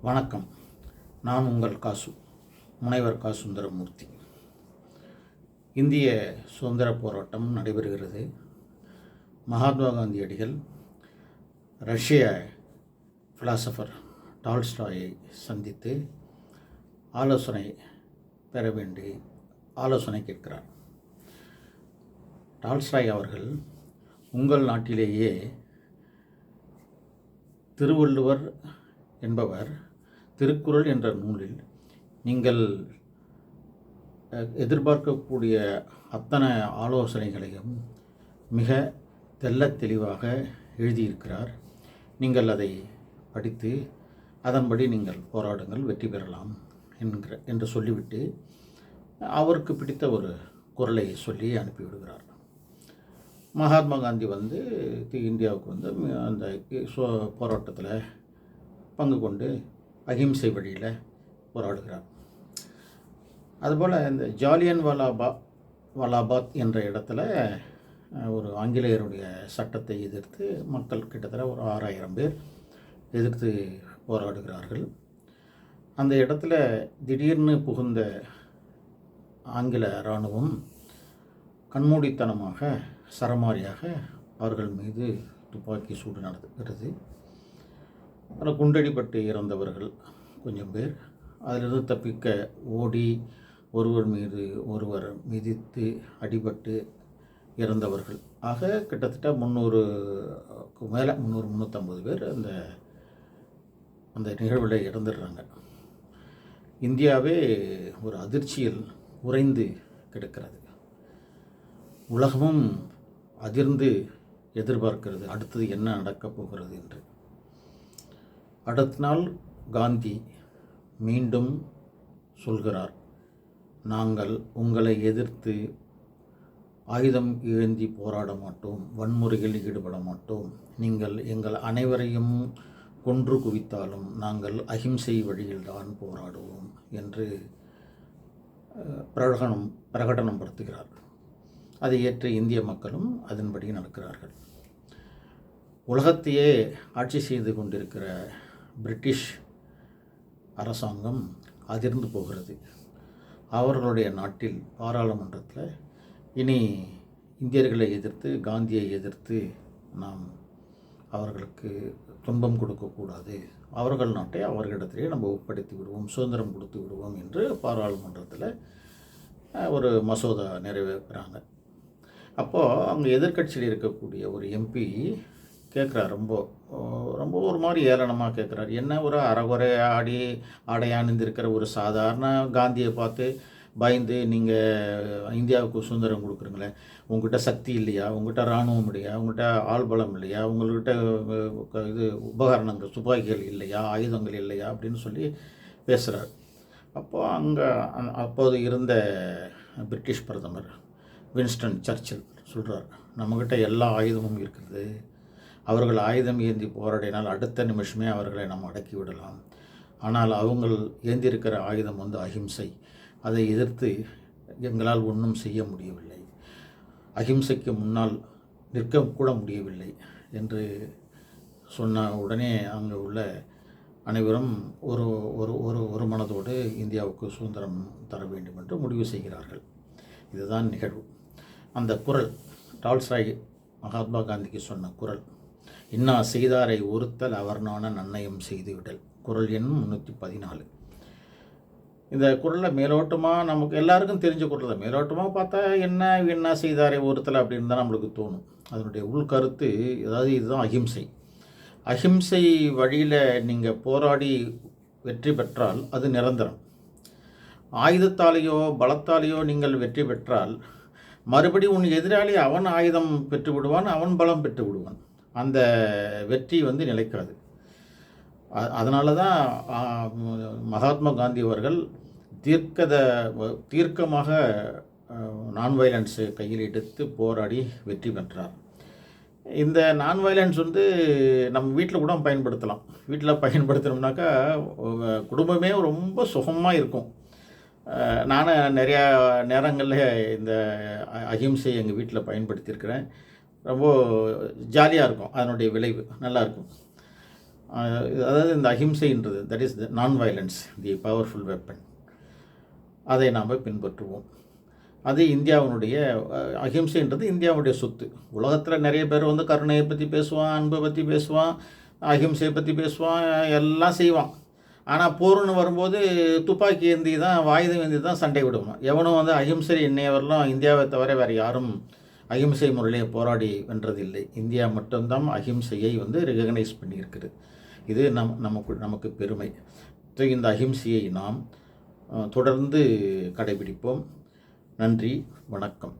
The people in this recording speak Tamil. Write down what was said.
வணக்கம். நான் உங்கள் முனைவர் சுந்தரமூர்த்தி. இந்திய சுதந்திர போராட்டம் நடைபெறுகிறது. மகாத்மா காந்தியடிகள் ரஷ்ய ஃபிலாசபர் டால்ஸ்டாயை சந்தித்து ஆலோசனை பெற வேண்டி ஆலோசனை கேட்கிறார். டால்ஸ்டாய் அவர்கள், உங்கள் நாட்டிலேயே திருவள்ளுவர் என்பவர் திருக்குறள் என்ற நூலில் நீங்கள் எதிர்பார்க்கக்கூடிய அத்தனை ஆலோசனைகளையும் மிக தெள்ளத் தெளிவாக எழுதியிருக்கிறார். நீங்கள் அதை படித்து அதன்படி நீங்கள் போராடுங்கள், வெற்றி பெறலாம் என்று சொல்லிவிட்டு அவருக்கு பிடித்த ஒரு குறளை சொல்லி அனுப்பிவிடுகிறார். மகாத்மா காந்தி இந்தியாவுக்கு அந்த போராட்டத்தில் பங்கு கொண்டு அஹிம்சை வழியில் போராடுகிறார். அதுபோல் இந்த ஜாலியன் வாலாபாத் என்ற இடத்துல ஒரு ஆங்கிலேயருடைய சட்டத்தை எதிர்த்து மக்கள் கிட்டத்தட்ட ஒரு 6000 பேர் எதிர்த்து போராடுகிறார்கள். அந்த இடத்துல திடீர்னு புகுந்த ஆங்கில இராணுவம் கண்மூடித்தனமாக சரமாரியாக அவர்கள் மீது துப்பாக்கி சூடு நடத்துகிறது. அதில் குண்டடிப்பட்டு இறந்தவர்கள் கொஞ்சம் பேர், அதிலிருந்து தப்பிக்க ஓடி ஒருவர் மீது ஒருவர் மிதித்து அடிபட்டு இறந்தவர்கள் ஆக கிட்டத்தட்ட 300க்கு மேலே 350 பேர் அந்த நிகழ்வில் இறந்துடுறாங்க. இந்தியாவே ஒரு அதிர்ச்சியில் உறைந்து கிடக்கிறது. உலகமும் அதிர்ந்து எதிர்பார்க்கிறது அடுத்தது என்ன நடக்கப் போகிறது என்று. அடுத்த நாள் காந்தி மீண்டும் சொல்கிறார், நாங்கள் உங்களை எதிர்த்து ஆயுதம் ஏந்தி போராட மாட்டோம், வன்முறைகளில் ஈடுபட மாட்டோம், நீங்கள் எங்கள் அனைவரையும் கொன்று குவித்தாலும் நாங்கள் அஹிம்சை வழியில்தான் போராடுவோம் என்று பிரகடனப்படுத்துகிறார். அதை ஏற்ற இந்திய மக்களும் அதன்படி நடக்கிறார்கள். உலகத்தையே ஆட்சி செய்து கொண்டிருக்கிற பிரிட்டிஷ் அரசாங்கம் அதிர்ந்து போகிறது. அவர்களுடைய நாட்டில் பாராளுமன்றத்தில் இனி இந்தியர்களை எதிர்த்து, காந்தியை எதிர்த்து நாம் அவர்களுக்கு துன்பம் கொடுக்கக்கூடாது, அவர்கள் நாட்டை அவர்களிடத்திலே நம்ம ஒப்படைத்து விடுவோம், சுதந்திரம் கொடுத்து விடுவோம் என்று பாராளுமன்றத்தில் ஒரு மசோதா நிறைவேற்றுறாங்க. அப்போது அங்கே எதிர்கட்சியில் இருக்கக்கூடிய ஒரு எம்பி கேட்குறார், ரொம்ப ஒரு மாதிரி ஏளனமாக கேட்குறார். என்ன ஒரு அறகுறை ஆடை அணிந்திருக்கிற ஒரு சாதாரண காந்தியை பார்த்து பயந்து நீங்கள் இந்தியாவுக்கு சுதந்திரம் கொடுக்குறீங்களே, உங்கள்கிட்ட சக்தி இல்லையா, உங்கள்கிட்ட இராணுவம் இல்லையா, உங்கள்கிட்ட ஆள்பலம் இல்லையா, உங்கள்கிட்ட உபகரணங்கள் துப்பாக்கிகள் இல்லையா, ஆயுதங்கள் இல்லையா அப்படின்னு சொல்லி பேசுகிறார். அப்போது இருந்த பிரிட்டிஷ் பிரதமர் வின்ஸ்டன் சர்ச்சில் சொல்கிறார், நம்மக்கிட்ட எல்லா ஆயுதமும் இருக்குது, அவர்கள் ஆயுதம் ஏந்தி போராடினால் அடுத்த நிமிஷமே அவர்களை நாம் அடக்கி விடலாம். ஆனால் அவங்கள் ஏந்திருக்கிற ஆயுதம் அஹிம்சை, அதை எதிர்த்து எங்களால் ஒன்றும் செய்ய முடியவில்லை, அஹிம்சைக்கு முன்னால் நிற்கக்கூட முடியவில்லை என்று சொன்ன உடனே அங்கே உள்ள அனைவரும் ஒரு மனதோடு இந்தியாவுக்கு சுதந்திரம் தர வேண்டும் என்று முடிவு செய்கிறார்கள். இதுதான் நிகழ்வு. அந்த குறள் டால்ஸ்டாய் மகாத்மா காந்திக்கு சொன்ன குறள், இன்னா செய்தாரை ஒருத்தல் அவர்னான நன்னயம் செய்துவிடல், குறள் எண் 314. இந்த குறளில் மேலோட்டமாக நமக்கு எல்லாருக்கும் தெரிஞ்ச குறள் தான். மேலோட்டமாக பார்த்தா என்ன செய்தாரை ஒருத்தல் அப்படின்னு தான் நம்மளுக்கு தோணும். அதனுடைய உள்கருத்து, அதாவது இதுதான் அஹிம்சை. அஹிம்சை வழியில் நீங்கள் போராடி வெற்றி பெற்றால் அது நிரந்தரம். ஆயுதத்தாலேயோ பலத்தாலேயோ நீங்கள் வெற்றி பெற்றால் மறுபடி உன் எதிராளி அவன் ஆயுதம் பெற்று விடுவான், அவன் பலம் பெற்று விடுவான், அந்த வெற்றி நிலைக்காது. அதனால தான் மகாத்மா காந்தி அவர்கள் தீர்க்கமாக நான் வயலன்ஸை கையில் எடுத்து போராடி வெற்றி பெற்றார். இந்த நான் வயலன்ஸ் நம்ம வீட்டில் கூட பயன்படுத்தலாம். வீட்டில் பயன்படுத்தினோம்னாக்கா குடும்பமே ரொம்ப சுகமாக இருக்கும். நானும் நிறையா நேரங்களில் இந்த அஹிம்சை எங்கள் வீட்டில் பயன்படுத்தியிருக்கிறேன். ரொம்ப ஜாலியாக இருக்கும், அதனுடைய விளைவு நல்லாயிருக்கும். அதாவது இந்த அஹிம்சைன்றது, that is the non violence, the powerful weapon, அதை நாம் பின்பற்றுவோம். அது இந்தியாவினுடைய அஹிம்சைன்றது இந்தியாவுடைய சொத்து. உலகத்தில் நிறைய பேர் வந்து கருணையை பற்றி பேசுவான், அன்பை பற்றி பேசுவான், அஹிம்சையை பற்றி பேசுவான், எல்லாம் செய்வான். ஆனால் போர்னு வரும்போது துப்பாக்கி ஏந்தி தான், ஆயுதம் ஏந்தி தான் சண்டை விடுவோம். எவனும் வந்து அஹிம்சை இன்னையவரெல்லாம் இந்தியாவை தவிர வேறு யாரும் அஹிம்சை முறையிலே போராடி வென்றதில்லை. இந்தியா மட்டும்தான் அஹிம்சையை வந்து ரெகக்னைஸ் பண்ணியிருக்குது. இது நமக்கு பெருமை. இந்த அஹிம்சையை நாம் தொடர்ந்து கடைபிடிப்போம். நன்றி, வணக்கம்.